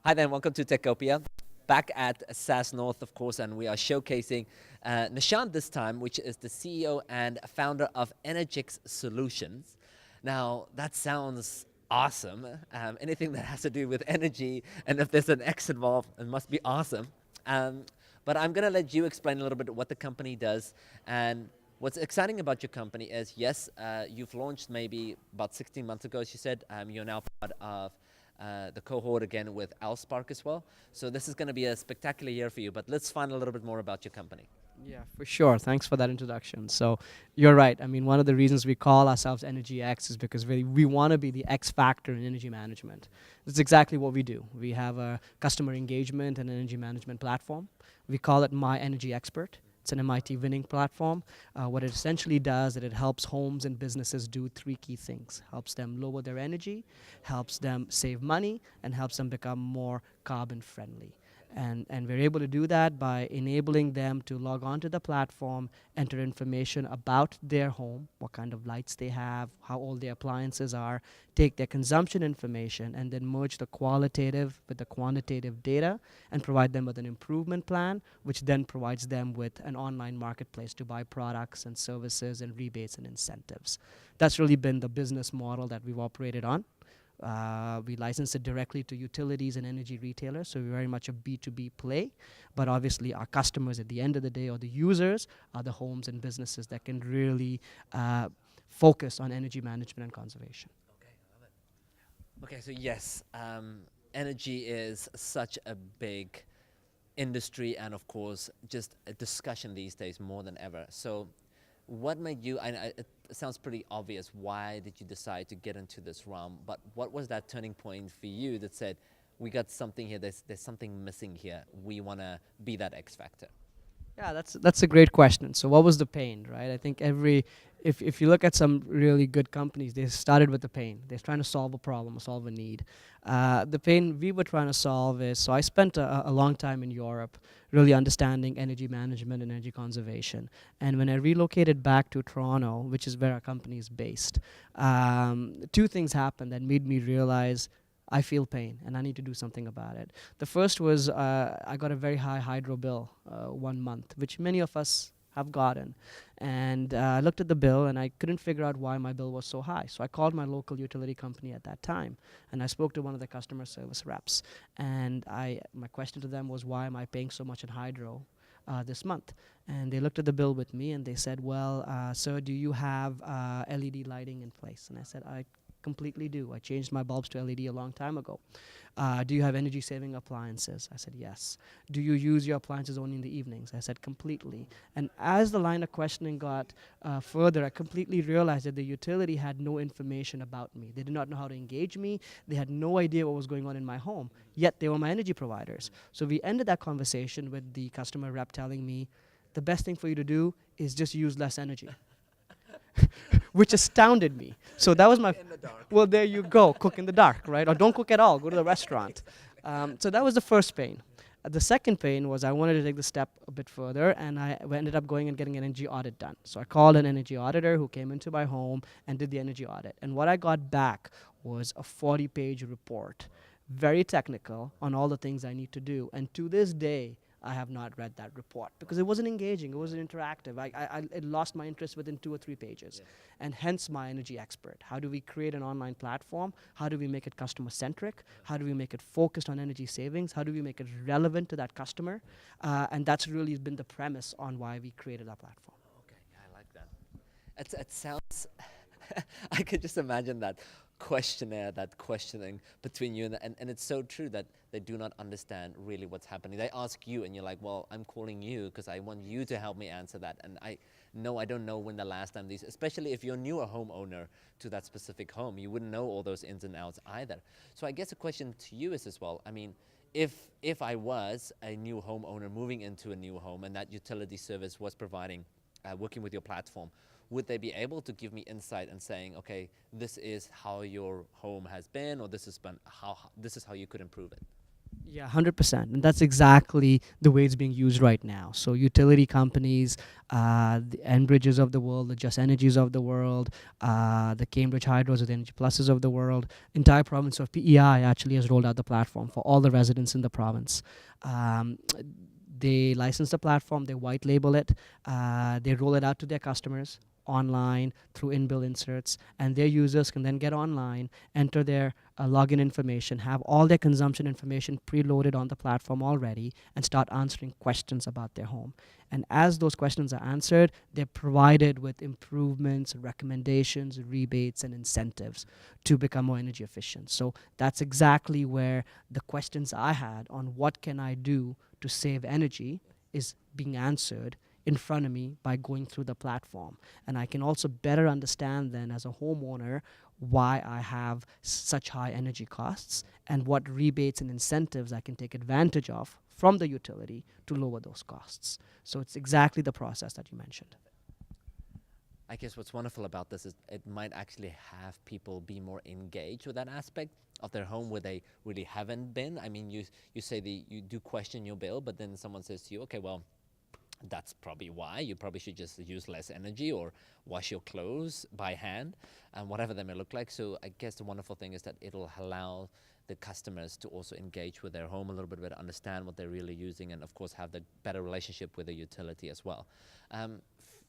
Hi there, and welcome to Techopia. Back at SAS North, of course, and we are showcasing Nishant this time, which is the CEO and founder of Energix Solutions. Now, that sounds awesome. Anything that has to do with energy, and if there's an X involved, it must be awesome. Um, but I'm going to let you explain a little bit what the company does. And what's exciting about your company is, yes, you've launched maybe about 16 months ago, as you said. You're now part of the cohort again with Allspark as well. So this is going to be a spectacular year for you, but let's find a little bit more about your company. Yeah, for sure. Thanks for that introduction. So you're right. I mean, one of the reasons we call ourselves Energy X is because we want to be the X factor in energy management. That's exactly what we do. We have a customer engagement and energy management platform. We call it My Energy Expert. It's an MIT winning platform. What it essentially does is it helps homes and businesses do three key things. Helps them lower their energy, helps them save money, and helps them become more carbon friendly. And we're able to do that by enabling them to log on to the platform, enter information about their home, what kind of lights they have, how old their appliances are, take their consumption information, and then merge the qualitative with the quantitative data and provide them with an improvement plan, which then provides them with an online marketplace to buy products and services and rebates and incentives. That's really been the business model that we've operated on. We license it directly to utilities and energy retailers, so we're very much a B2B play. But obviously, our customers at the end of the day, or the users, are the homes and businesses that can really focus on energy management and conservation. Okay, I love it. Okay, so yes, energy is such a big industry and, of course, just a discussion these days more than ever. So what made you, it sounds pretty obvious, why did you decide to get into this realm, but what was that turning point for you that said, we got something here, there's something missing here, we want to be that X factor? Yeah, that's a great question. So what was the pain, right? I think if you look at some really good companies, they started with the pain. They're trying to solve a problem, solve a need. The pain we were trying to solve is, so I spent a long time in Europe really understanding energy management and energy conservation. And when I relocated back to Toronto, which is where our company is based, two things happened that made me realize I feel pain and I need to do something about it. The first was I got a very high hydro bill 1 month, which many of us have gotten. And I looked at the bill and I couldn't figure out why my bill was so high. So I called my local utility company at that time and I spoke to one of the customer service reps. And my question to them was, why am I paying so much in hydro this month? And they looked at the bill with me and they said, well, sir, do you have LED lighting in place? And I said, I completely do. I changed my bulbs to LED a long time ago. Do you have energy saving appliances? I said, yes. Do you use your appliances only in the evenings? I said, completely. And as the line of questioning got further, I completely realized that the utility had no information about me. They did not know how to engage me. They had no idea what was going on in my home, yet they were my energy providers. So we ended that conversation with the customer rep telling me, the best thing for you to do is just use less energy. Which astounded me. So that was my. In the dark. Well, there you go. Cook in the dark, right? Or don't cook at all. Go to the restaurant. So that was the first pain. The second pain was I wanted to take the step a bit further, and I ended up going and getting an energy audit done. So I called an energy auditor who came into my home and did the energy audit. And what I got back was a 40-page report, very technical on all the things I need to do. And to this day, I have not read that report because it wasn't engaging, it wasn't interactive. It lost my interest within 2 or 3 pages. Yeah. And hence my energy expert. How do we create an online platform? How do we make it customer centric? How do we make it focused on energy savings? How do we make it relevant to that customer? And that's really been the premise on why we created our platform. Okay, yeah, I like that. It sounds, I could just imagine that questionnaire, that questioning between you and it's so true that they do not understand really what's happening. They ask you and you're like, well, I'm calling you because I want you to help me answer that. And I don't know when the last time these, especially if you're a newer homeowner to that specific home, you wouldn't know all those ins and outs either. So I guess a question to you is as well, I mean, if I was a new homeowner moving into a new home and that utility service was providing, working with your platform, would they be able to give me insight and saying, okay, this is how your home has been, or this is how you could improve it? Yeah, 100%. And that's exactly the way it's being used right now. So, utility companies, the Enbridges of the world, the Just Energies of the world, the Cambridge Hydros or the Energy Pluses of the world, entire province of PEI actually has rolled out the platform for all the residents in the province. Um, they license the platform, they white label it, they roll it out to their customers online through inbuilt inserts, and their users can then get online, enter their login information, have all their consumption information preloaded on the platform already, and start answering questions about their home. And as those questions are answered, they're provided with improvements, recommendations, rebates, and incentives to become more energy efficient. So that's exactly where the questions I had on what can I do to save energy is being answered in front of me by going through the platform. And I can also better understand then as a homeowner why I have such high energy costs and what rebates and incentives I can take advantage of from the utility to lower those costs. So it's exactly the process that you mentioned. I guess what's wonderful about this is it might actually have people be more engaged with that aspect of their home where they really haven't been. I mean, you say you do question your bill, but then someone says to you, okay, well, that's probably why you probably should just use less energy or wash your clothes by hand and whatever they may look like. So I guess the wonderful thing is that it'll allow the customers to also engage with their home a little bit better, understand what they're really using, and of course have the better relationship with the utility as well.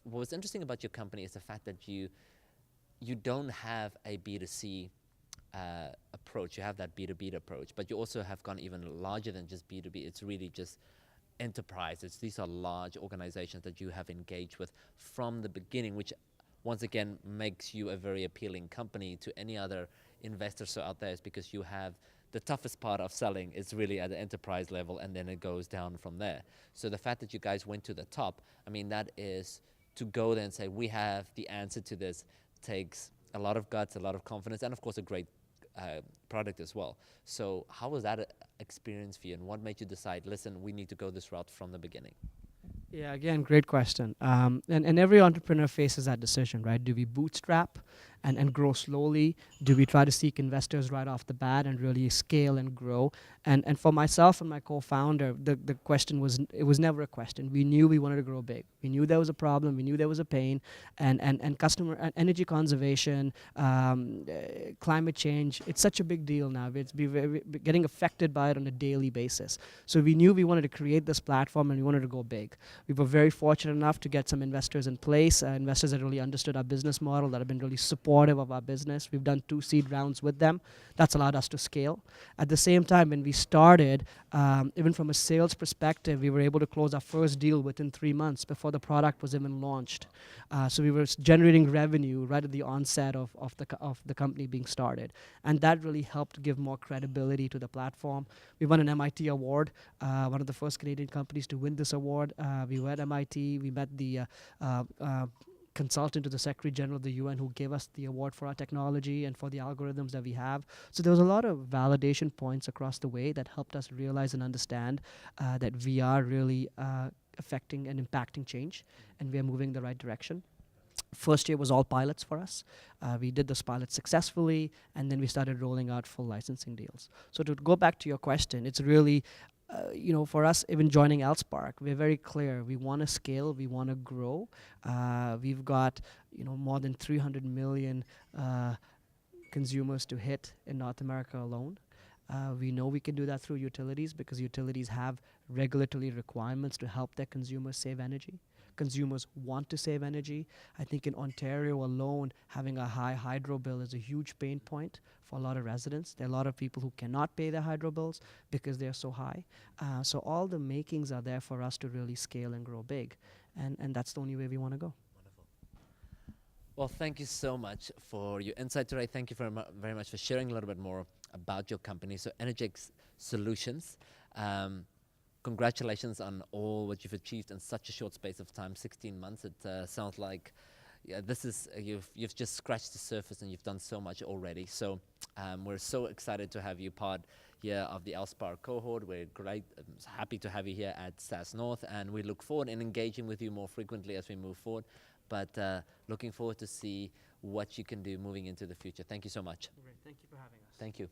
What was interesting about your company is the fact that you don't have a B2C approach. You have that B2B approach, but you also have gone even larger than just B2B. It's really just enterprises. These are large organizations that you have engaged with from the beginning, which once again makes you a very appealing company to any other investors out there, is because you have the toughest part of selling is really at the enterprise level, and then it goes down from there. So the fact that you guys went to the top, I mean, that is to go there and say, we have the answer to this, takes a lot of guts, a lot of confidence, and of course a great product as well. So how was that experience for you, and what made you decide, listen, we need to go this route from the beginning? Yeah, again, great question. And every entrepreneur faces that decision, right? Do we bootstrap and grow slowly? Do we try to seek investors right off the bat and really scale and grow? And for myself and my co-founder, the question was, it was never a question. We knew we wanted to grow big. We knew there was a problem. We knew there was a pain. And customer and energy conservation, climate change, it's such a big deal now. We're getting affected by it on a daily basis. So we knew we wanted to create this platform and we wanted to go big. We were very fortunate enough to get some investors in place, investors that really understood our business model, that have been really supportive of our business. We've done 2 seed rounds with them. That's allowed us to scale. At the same time, when we started, even from a sales perspective, we were able to close our first deal within 3 months before the product was even launched. So we were generating revenue right at the onset of the company being started. And that really helped give more credibility to the platform. We won an MIT award, one of the first Canadian companies to win this award. We were at MIT. We met the consultant to the Secretary General of the UN who gave us the award for our technology and for the algorithms that we have. So there was a lot of validation points across the way that helped us realize and understand that we are really affecting and impacting change, and we are moving in the right direction. First year was all pilots for us. We did those pilots successfully, and then we started rolling out full licensing deals. So to go back to your question, it's really for us, even joining Elspark, we're very clear. We want to scale. We want to grow. We've got, more than 300 million consumers to hit in North America alone. We know we can do that through utilities because utilities have regulatory requirements to help their consumers save energy. Consumers want to save energy. I think in Ontario alone, having a high hydro bill is a huge pain point for a lot of residents. There are a lot of people who cannot pay their hydro bills because they're so high. So all the makings are there for us to really scale and grow big. And that's the only way we want to go. Wonderful. Well, thank you so much for your insight today. Thank you very much for sharing a little bit more about your company. So Energex Solutions. Congratulations on all what you've achieved in such a short space of time, 16 months. It sounds like this is you've just scratched the surface and you've done so much already. So we're so excited to have you part here of the Elspark cohort. We're happy to have you here at SAS North, and we look forward in engaging with you more frequently as we move forward. But looking forward to see what you can do moving into the future. Thank you so much. Great. Thank you for having us. Thank you.